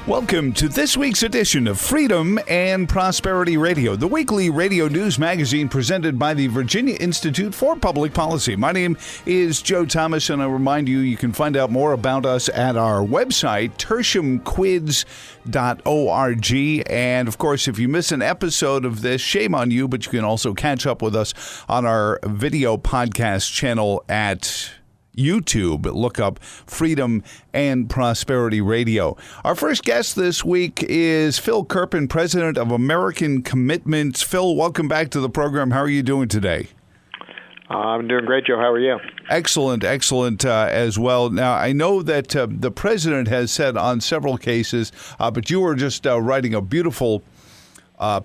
Welcome to this week's edition of Freedom and Prosperity Radio, the weekly radio news magazine presented by the Virginia Institute for Public Policy. My name is Joe Thomas, and I remind you, you can find out more about us at our website, tertiumquids.org. And, of course, if you miss an episode of this, shame on you, but you can also catch up with us on our video podcast channel at YouTube. Look up Freedom and Prosperity Radio. Our first guest this week is Phil Kerpen, president of American Commitments. Phil, welcome back to the program. How are you doing today? I'm doing great, Joe. How are you? Excellent as well. Now, I know that the president has said on several cases, but you were just writing a beautiful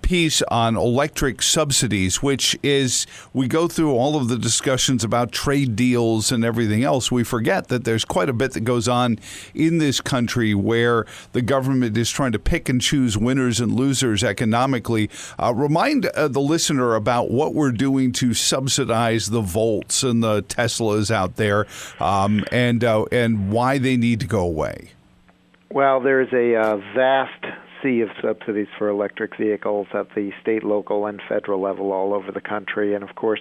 piece on electric subsidies, which is, we go through all of the discussions about trade deals and everything else. We forget that there's quite a bit that goes on in this country where the government is trying to pick and choose winners and losers economically. Remind the listener about what we're doing to subsidize the Volts and the Teslas out there, and why they need to go away. Well, there's a vast sea of subsidies for electric vehicles at the state, local, and federal level all over the country. And, of course,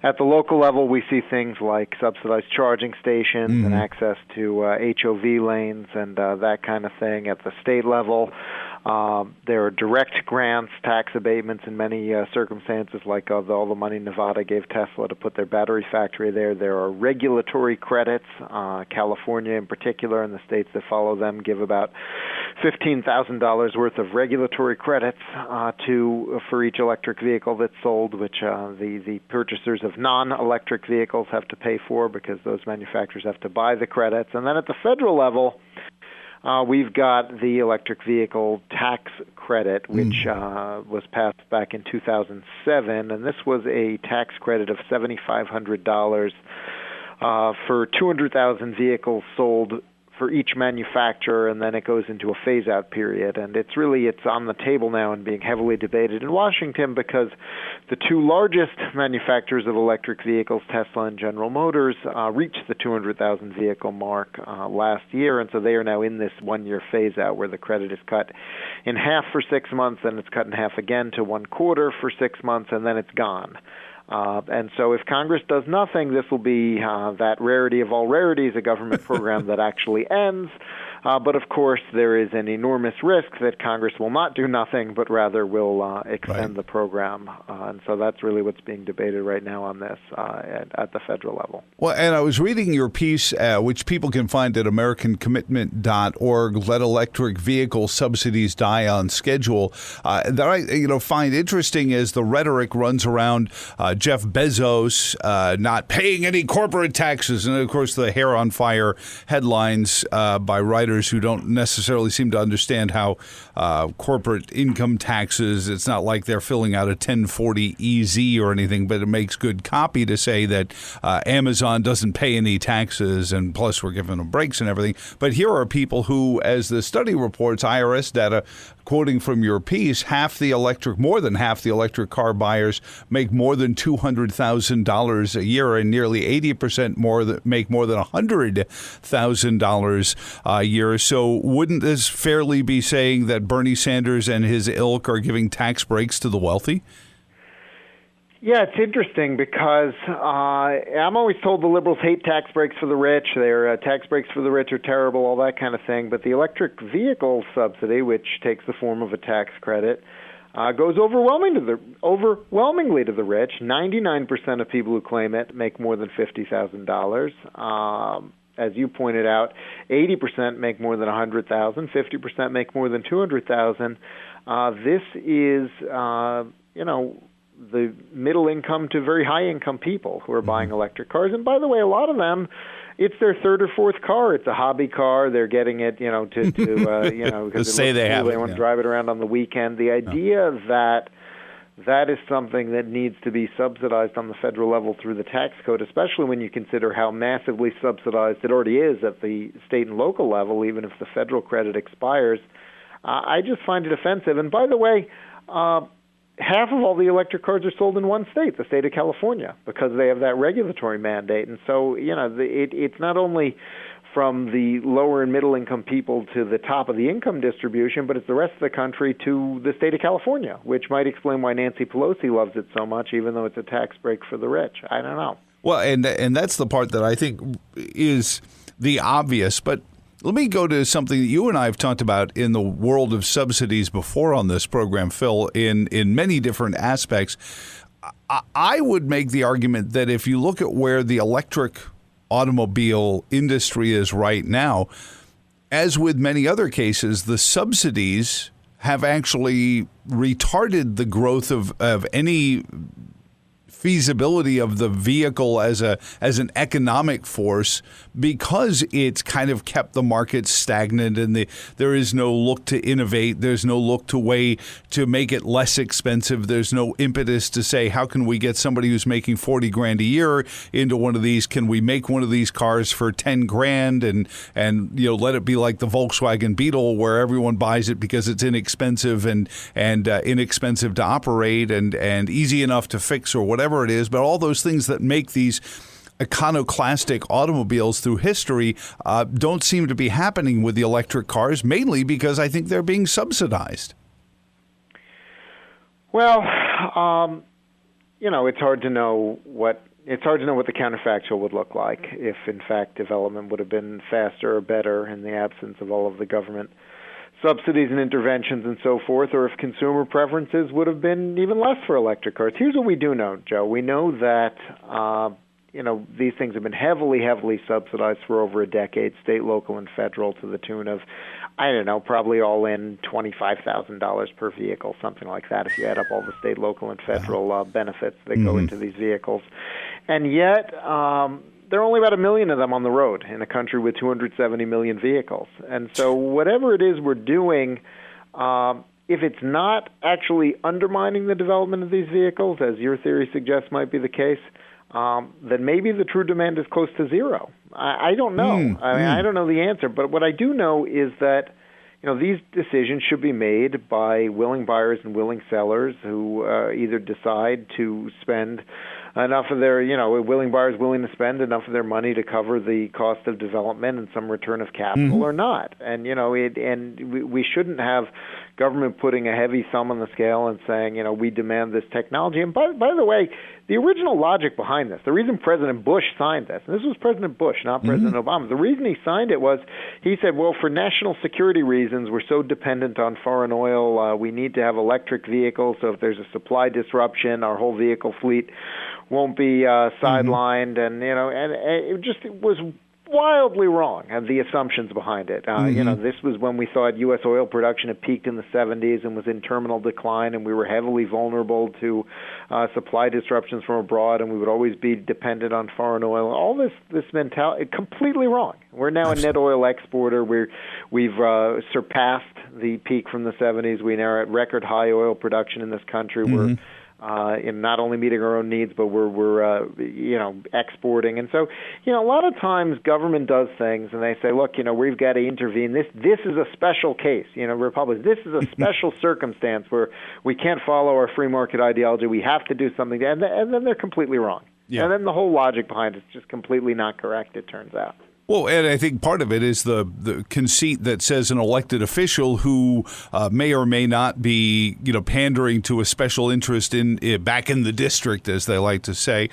at the local level, we see things like subsidized charging stations and access to HOV lanes and that kind of thing. At the state level, there are direct grants, tax abatements in many circumstances, like all the money Nevada gave Tesla to put their battery factory there. There are regulatory credits. California, in particular, and the states that follow them give about $15,000 worth of regulatory credits for each electric vehicle that's sold, which the purchasers of non-electric vehicles have to pay for because those manufacturers have to buy the credits. And then at the federal level, we've got the electric vehicle tax credit, which was passed back in 2007, and this was a tax credit of $7,500 for 200,000 vehicles sold for each manufacturer, and then it goes into a phase-out period. And it's on the table now and being heavily debated in Washington because the two largest manufacturers of electric vehicles, Tesla and General Motors, reached the 200,000 vehicle mark last year, and so they are now in this one-year phase-out where the credit is cut in half for 6 months, and it's cut in half again to 1/4 for 6 months, and then it's gone. And so if Congress does nothing, this will be that rarity of all rarities, a government program that actually ends. But, of course, there is an enormous risk that Congress will not do nothing, but rather will extend the program. And so that's really what's being debated right now on this at the federal level. Well, and I was reading your piece, which people can find at AmericanCommitment.org, Let Electric Vehicle Subsidies Die on Schedule. That I find interesting as the rhetoric runs around Jeff Bezos not paying any corporate taxes. And, of course, the hair on fire headlines by writers who don't necessarily seem to understand how corporate income taxes, it's not like they're filling out a 1040 EZ or anything, but it makes good copy to say that Amazon doesn't pay any taxes, and plus we're giving them breaks and everything. But here are people who, as the study reports, IRS data, quoting from your piece, more than half the electric car buyers make more than $200,000 a year, and nearly 80% make more than $100,000 a year. So wouldn't this fairly be saying that Bernie Sanders and his ilk are giving tax breaks to the wealthy? Yeah, it's interesting because I'm always told the liberals hate tax breaks for the rich. Their tax breaks for the rich are terrible, all that kind of thing. But the electric vehicle subsidy, which takes the form of a tax credit, goes overwhelmingly to the rich. 99% of people who claim it make more than $50,000. As you pointed out, 80% make more than $100,000, 50% make more than $200,000. This is, the middle income to very high income people who are buying electric cars. And by the way, a lot of them, it's their third or fourth car. It's a hobby car. They're getting it, because they want to drive it around on the weekend. The idea that is something that needs to be subsidized on the federal level through the tax code, especially when you consider how massively subsidized it already is at the state and local level, even if the federal credit expires. I just find it offensive. And by the way, half of all the electric cars are sold in one state, the state of California, because they have that regulatory mandate. And so, it's not only from the lower and middle income people to the top of the income distribution, but it's the rest of the country to the state of California, which might explain why Nancy Pelosi loves it so much, even though it's a tax break for the rich. I don't know. Well, and that's the part that I think is the obvious. But let me go to something that you and I have talked about in the world of subsidies before on this program, Phil, in many different aspects. I would make the argument that if you look at where the electric automobile industry is right now, as with many other cases, the subsidies have actually retarded the growth of any feasibility of the vehicle as an economic force, because it's kind of kept the market stagnant, and there is no look to innovate. There's no look to make it less expensive. There's no impetus to say, how can we get somebody who's making $40,000 a year into one of these? Can we make one of these cars for $10,000 and let it be like the Volkswagen Beetle, where everyone buys it because it's inexpensive and inexpensive to operate and easy enough to fix or whatever it is. But all those things that make these iconoclastic automobiles through history don't seem to be happening with the electric cars, mainly because I think they're being subsidized. Well, it's hard to know what the counterfactual would look like if, in fact, development would have been faster or better in the absence of all of the government subsidies and interventions and so forth, or if consumer preferences would have been even less for electric cars. Here's what we do know, Joe. We know that these things have been heavily, heavily subsidized for over a decade, state, local, and federal, to the tune of, probably all in $25,000 per vehicle, something like that, if you add up all the state, local, and federal benefits that go into these vehicles. And yet, there are only about 1 million of them on the road in a country with 270 million vehicles. And so whatever it is we're doing, if it's not actually undermining the development of these vehicles, as your theory suggests might be the case, then maybe the true demand is close to zero. I don't know. I don't know the answer. But what I do know is that these decisions should be made by willing buyers and willing sellers who either decide to spend enough of their, willing buyers willing to spend enough of their money to cover the cost of development and some return of capital or not. And, we shouldn't have government putting a heavy thumb on the scale and saying, we demand this technology. And by the way, the original logic behind this, the reason President Bush signed this, and this was President Bush, not President Obama, the reason he signed it was he said, well, for national security reasons, we're so dependent on foreign oil, we need to have electric vehicles, so if there's a supply disruption, our whole vehicle fleet won't be sidelined, and it was wildly wrong, and the assumptions behind it. This was when we thought U.S. oil production had peaked in the 70s and was in terminal decline, and we were heavily vulnerable to supply disruptions from abroad, and we would always be dependent on foreign oil. All this mentality, completely wrong. We're now a net oil exporter. We've surpassed the peak from the 70s. We now are at record high oil production in this country. We're in not only meeting our own needs, but we're exporting. And so, a lot of times government does things and they say, look, we've got to intervene. This is a special case. Republicans, this is a special circumstance where we can't follow our free market ideology. We have to do something. And then they're completely wrong. Yeah. And then the whole logic behind it is just completely not correct, it turns out. Well, and I think part of it is the conceit that says an elected official who may or may not be, pandering to a special interest back in the district, as they like to say.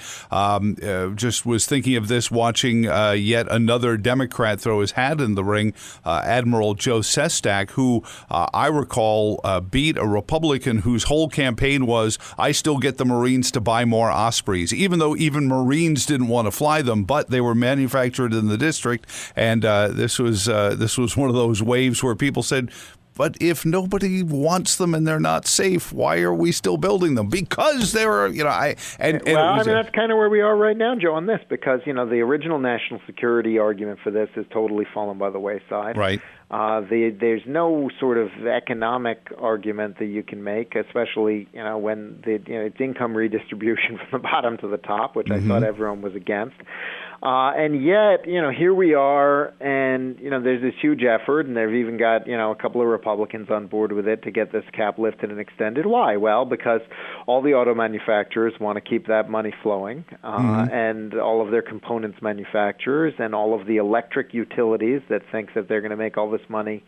Just was thinking of this watching yet another Democrat throw his hat in the ring, Admiral Joe Sestak, who I recall beat a Republican whose whole campaign was, I still get the Marines to buy more Ospreys, even though even Marines didn't want to fly them, but they were manufactured in the district. And this was one of those waves where people said, but if nobody wants them and they're not safe, why are we still building them? Because they're, that's kind of where we are right now, Joe, on this, because, the original national security argument for this has totally fallen by the wayside. Right. There's no sort of economic argument that you can make, especially, when it's income redistribution from the bottom to the top, which I thought everyone was against. And yet, here we are, and, there's this huge effort, and they've even got, a couple of Republicans on board with it to get this cap lifted and extended. Why? Well, because all the auto manufacturers want to keep that money flowing, and all of their components manufacturers and all of the electric utilities that think that they're going to make all this money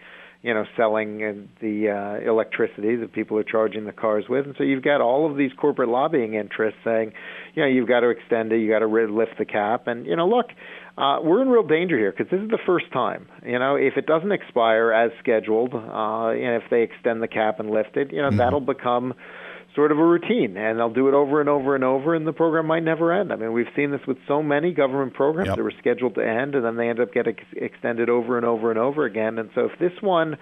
selling the electricity that people are charging the cars with. And so you've got all of these corporate lobbying interests saying, you've got to extend it, you got to lift the cap. And, look, we're in real danger here because this is the first time. If it doesn't expire as scheduled, if they extend the cap and lift it, that'll become sort of a routine, and they'll do it over and over and over, and the program might never end. I mean, we've seen this with so many government programs that were scheduled to end, and then they end up getting extended over and over and over again. And so if this one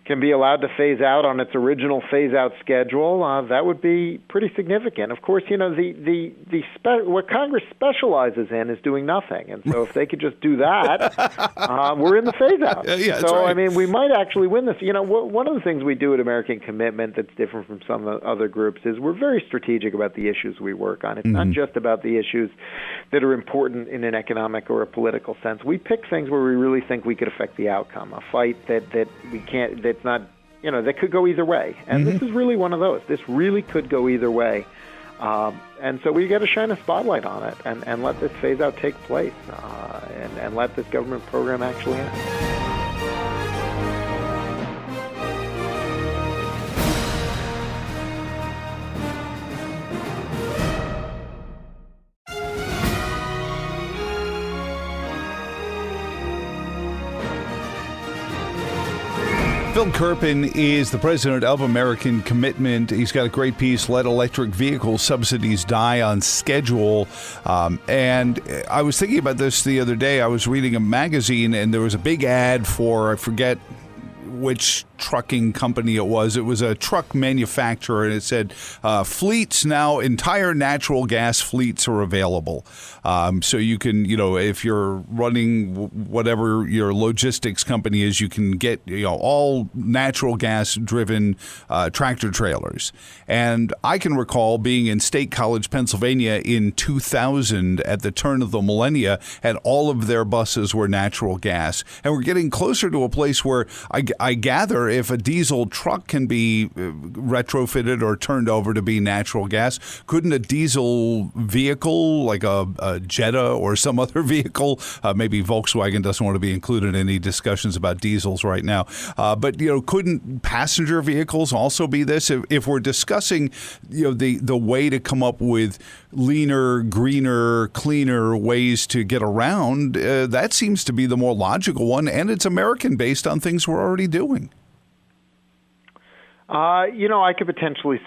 can be allowed to phase out on its original phase-out schedule, that would be pretty significant. Of course, what Congress specializes in is doing nothing, and so if they could just do that, we're in the phase-out. Right. I mean, we might actually win this. One of the things we do at American Commitment that's different from some other groups is we're very strategic about the issues we work on. It's not just about the issues that are important in an economic or a political sense. We pick things where we really think we could affect the outcome, a fight that we can't, that's not, that could go either way. And this is really one of those. This really could go either way. And so we got to shine a spotlight on it and let this phase out take place and let this government program actually end. Phil Kerpen is the president of American Commitment. He's got a great piece, Let Electric Vehicle Subsidies Die on Schedule. And I was thinking about this the other day. I was reading a magazine, and there was a big ad for, I forget which trucking company it was. It was a truck manufacturer, and it said, fleets now, entire natural gas fleets are available. So you can, if you're running whatever your logistics company is, you can get, all natural gas driven tractor trailers. And I can recall being in State College, Pennsylvania in 2000 at the turn of the millennia, and all of their buses were natural gas. And we're getting closer to a place where I gather if a diesel truck can be retrofitted or turned over to be natural gas, couldn't a diesel vehicle like a Jetta or some other vehicle, maybe Volkswagen doesn't want to be included in any discussions about diesels right now, but couldn't passenger vehicles also be this? If we're discussing the way to come up with leaner, greener, cleaner ways to get around, that seems to be the more logical one, and it's American based on things we're already doing. I could potentially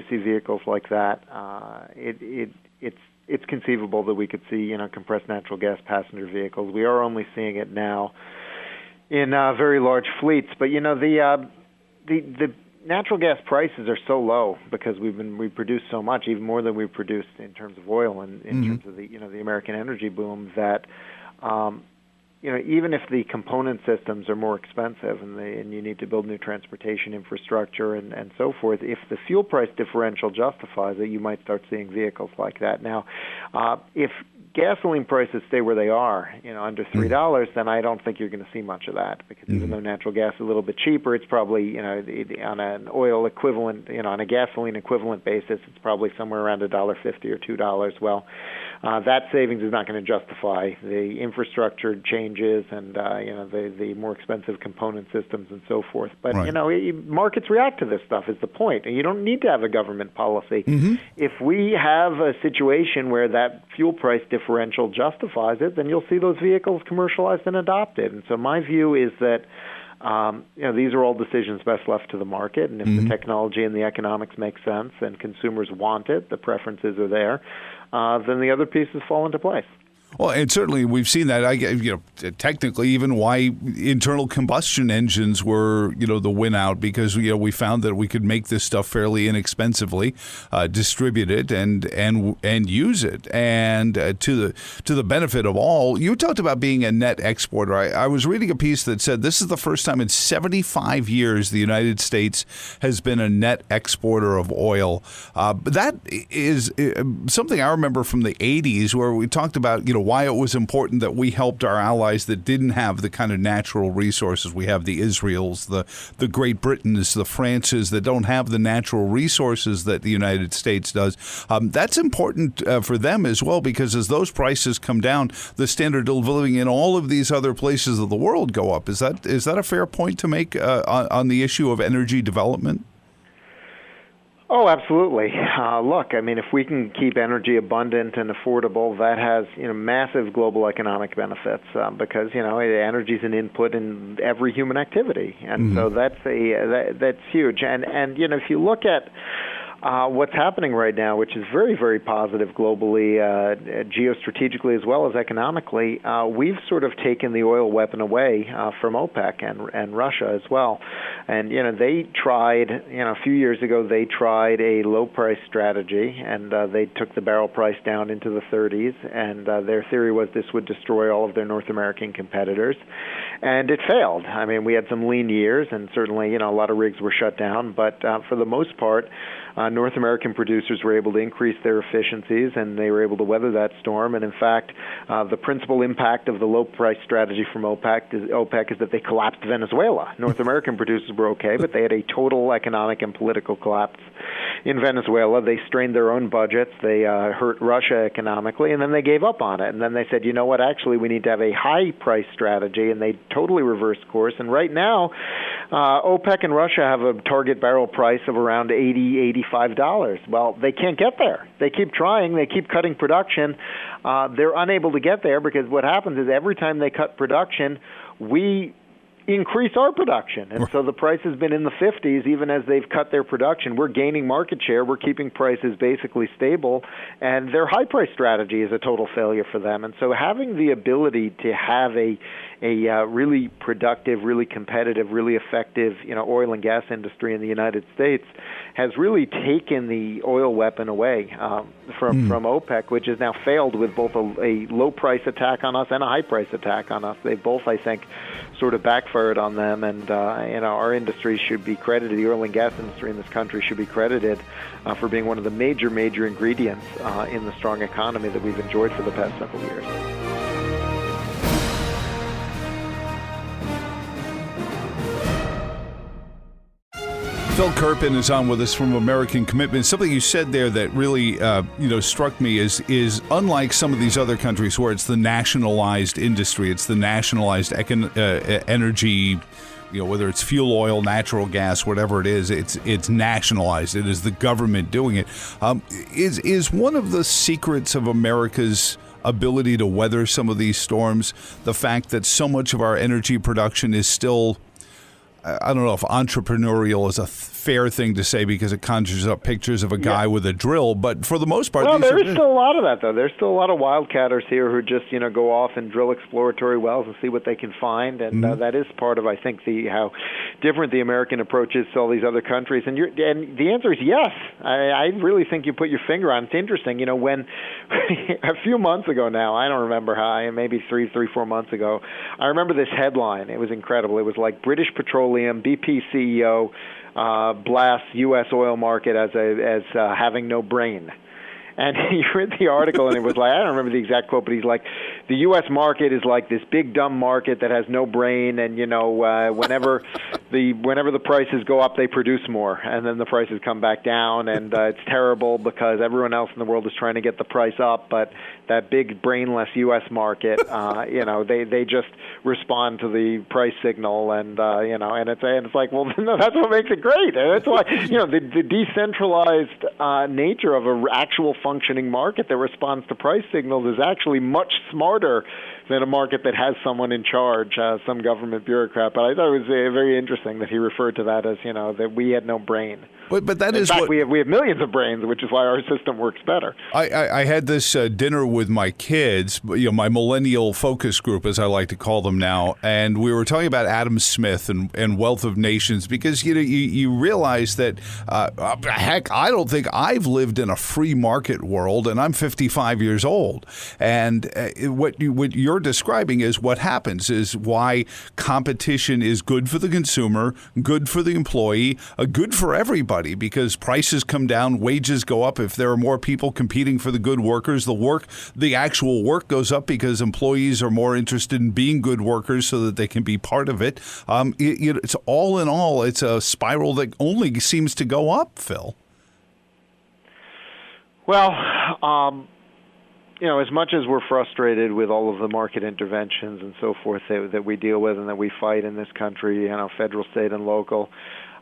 see vehicles like that. It's conceivable that we could see compressed natural gas passenger vehicles. We are only seeing it now in very large fleets, but the natural gas prices are so low because we produce so much, even more than we produced in terms of oil and in terms of the American energy boom, that even if the component systems are more expensive and you need to build new transportation infrastructure and so forth, if the fuel price differential justifies it, you might start seeing vehicles like that. Now, if gasoline prices stay where they are, under $3, then I don't think you're going to see much of that, because even though natural gas is a little bit cheaper, it's probably, on an oil equivalent, on a gasoline equivalent basis, it's probably somewhere around $1.50 or $2. Well, that savings is not going to justify the infrastructure changes and the more expensive component systems and so forth. But markets react to this stuff is the point, and you don't need to have a government policy. If we have a situation where that fuel price differential justifies it, then you'll see those vehicles commercialized and adopted. And so my view is that these are all decisions best left to the market, and if the technology and the economics make sense and consumers want it, the preferences are there, then the other pieces fall into place. Well, and certainly we've seen that. Technically, even why internal combustion engines were, the win out, because we found that we could make this stuff fairly inexpensively, distribute it and use it, and to the benefit of all. You talked about being a net exporter. I was reading a piece that said this is the first time in 75 years the United States has been a net exporter of oil. But that is something I remember from the 80s, where we talked about why it was important that we helped our allies that didn't have the kind of natural resources we have, the Israels, the Great Britains, the Frances that don't have the natural resources that the United States does. That's important for them as well, because as those prices come down, the standard of living in all of these other places of the world go up. Is that a fair point to make on the issue of energy development? Oh, absolutely. Look, I mean, if we can keep energy abundant and affordable, that has massive global economic benefits because energy is an input in every human activity, and so that's huge. And if you look at what's happening right now, which is very, very positive globally, geostrategically as well as economically, we've sort of taken the oil weapon away from OPEC and Russia as well. And, they tried, a few years ago, they tried a low-price strategy, and they took the barrel price down into the 30s, and their theory was this would destroy all of their North American competitors. And it failed. I mean, we had some lean years, and certainly, a lot of rigs were shut down, but for the most part, North American producers were able to increase their efficiencies, and they were able to weather that storm. And in fact, the principal impact of the low-price strategy from OPEC is that they collapsed Venezuela. North American producers were okay, but they had a total economic and political collapse in Venezuela. They strained their own budgets. They hurt Russia economically, and then they gave up on it. And then they said, you know what, actually, we need to have a high-price strategy, and they totally reversed course. And right now, OPEC and Russia have a target barrel price of around $80-85. Well, they can't get there. They keep trying. They keep cutting production. They're unable to get there because what happens is every time they cut production, we increase our production. And so the price has been in the 50s even as they've cut their production. We're gaining market share. We're keeping prices basically stable. And their high-price strategy is a total failure for them. And so having the ability to have a really productive, really competitive, really effective, oil and gas industry in the United States has really taken the oil weapon away from OPEC, which has now failed with both a low-price attack on us and a high-price attack on us. They both, I think, sort of backfired on them, and our industry should be credited. The oil and gas industry in this country should be credited for being one of the major ingredients in the strong economy that we've enjoyed for the past several years. Phil Kerpen is on with us from American Commitment. Something you said there that really, struck me is unlike some of these other countries where it's the nationalized industry, it's the nationalized energy, whether it's fuel oil, natural gas, whatever it is, it's nationalized. It is the government doing it. Is one of the secrets of America's ability to weather some of these storms the fact that so much of our energy production is still, I don't know if entrepreneurial is a fair thing to say because it conjures up pictures of a guy with a drill, but for the most part... Well, there's still a lot of that, though. There's still a lot of wildcatters here who just, go off and drill exploratory wells and see what they can find, and that is part of, I think, how different the American approach is to all these other countries. And the answer is yes. I really think you put your finger on it. It's interesting, when a few months ago now, I don't remember how, maybe 4 months ago, I remember this headline. It was incredible. It was like British Petroleum, BP CEO, blasts U.S. oil market as having no brain. And he read the article, and it was like, I don't remember the exact quote, but he's like, the U.S. market is like this big dumb market that has no brain, and whenever the prices go up, they produce more, and then the prices come back down, and it's terrible because everyone else in the world is trying to get the price up, but that big brainless U.S. market, they just respond to the price signal, and it's like, well, no, that's what makes it great. And that's why the decentralized nature of an actual functioning market that responds to price signals is actually much smarter than a market that has someone in charge, some government bureaucrat. But I thought it was very interesting that he referred to that as, that we had no brain. But that in is fact, what we have millions of brains, which is why our system works better. I had this dinner with my kids, my millennial focus group, as I like to call them now, and we were talking about Adam Smith and Wealth of Nations because you realize that heck, I don't think I've lived in a free market world, and I'm 55 years old. And what you're you're describing is what happens, is why competition is good for the consumer, good for the employee, good for everybody, because prices come down, wages go up. If there are more people competing for the good workers, the actual work goes up because employees are more interested in being good workers so that they can be part of it. It's all in all, it's a spiral that only seems to go up, Phil. Well, as much as we're frustrated with all of the market interventions and so forth that we deal with and that we fight in this country, federal, state, and local,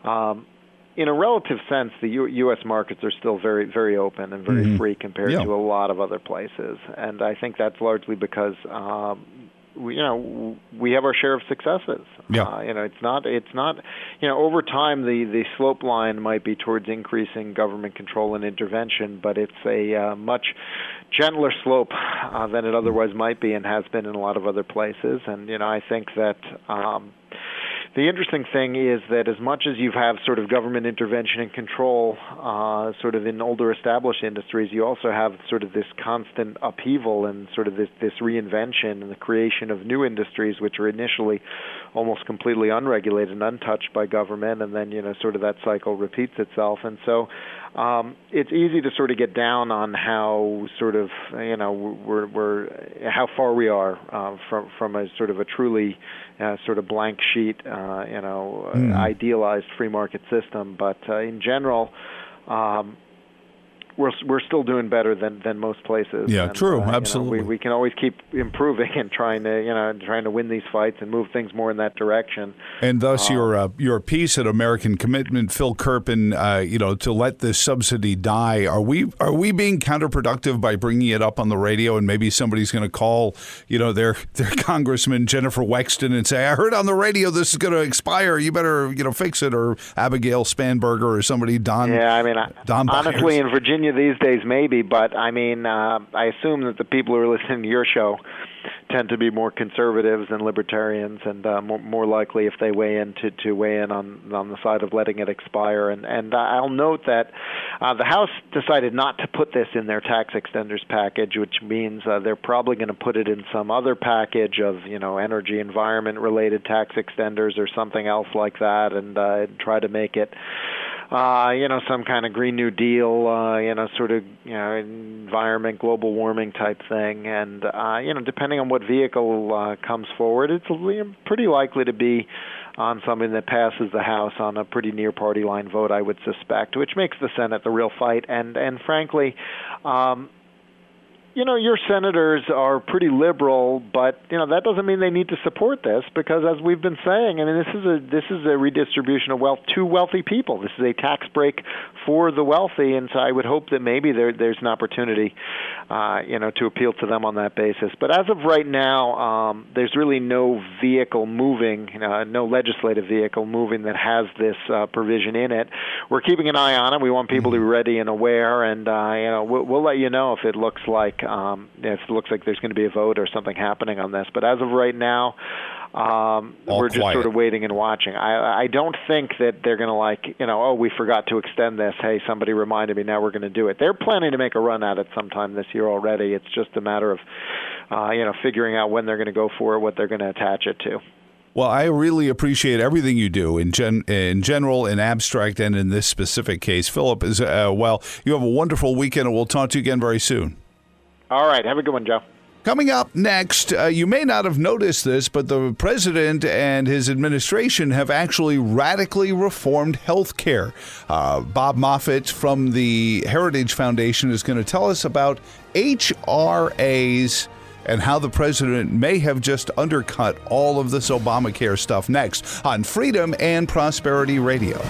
in a relative sense, the U.S. markets are still very, very open and very free compared to a lot of other places. And I think that's largely because we have our share of successes. Yeah. It's not. Over time, the slope line might be towards increasing government control and intervention, but it's a much gentler slope than it otherwise might be and has been in a lot of other places. And I think that. The interesting thing is that as much as you have sort of government intervention and control sort of in older established industries, you also have sort of this constant upheaval and sort of this reinvention and the creation of new industries which are initially almost completely unregulated and untouched by government, and then sort of that cycle repeats itself. And so it's easy to sort of get down on how sort of we're how far we are from a sort of a truly sort of blank sheet idealized free market system, but in general we're still doing better than most places. Yeah, and, true, absolutely. We can always keep improving and trying to win these fights and move things more in that direction. And thus, your piece at American Commitment, Phil Kerpen, to let this subsidy die. Are we being counterproductive by bringing it up on the radio, and maybe somebody's going to call their Congressman Jennifer Wexton and say, "I heard on the radio this is going to expire. You better fix it," or Abigail Spanberger or somebody. Don. Honestly, in Virginia these days, maybe, but I assume that the people who are listening to your show tend to be more conservatives than libertarians, and more likely, if they weigh in, to weigh in on the side of letting it expire. And I'll note that the House decided not to put this in their tax extenders package, which means they're probably going to put it in some other package of energy environment related tax extenders or something else like that, and try to make it some kind of Green New Deal, environment, global warming type thing. And, depending on what vehicle comes forward, it's pretty likely to be on something that passes the House on a pretty near party line vote, I would suspect, which makes the Senate the real fight. And frankly, your senators are pretty liberal, but that doesn't mean they need to support this, because as we've been saying, this is a redistribution of wealth to wealthy people. This is a tax break for the wealthy, and so I would hope that maybe there's an opportunity, to appeal to them on that basis. But as of right now, there's really no vehicle moving, no legislative vehicle moving that has this provision in it. We're keeping an eye on it. We want people to be ready and aware, and we'll let you know if it looks like there's going to be a vote or something happening on this. But as of right now, we're just sort of waiting and watching. I don't think that they're going to we forgot to extend this. Hey, somebody reminded me, now we're going to do it. They're planning to make a run at it sometime this year already. It's just a matter of, figuring out when they're going to go for it, what they're going to attach it to. Well, I really appreciate everything you do in general, in abstract, and in this specific case. Philip, you have a wonderful weekend, and we'll talk to you again very soon. All right. Have a good one, Joe. Coming up next, you may not have noticed this, but the president and his administration have actually radically reformed health care. Bob Moffitt from the Heritage Foundation is going to tell us about HRAs and how the president may have just undercut all of this Obamacare stuff next on Freedom and Prosperity Radio.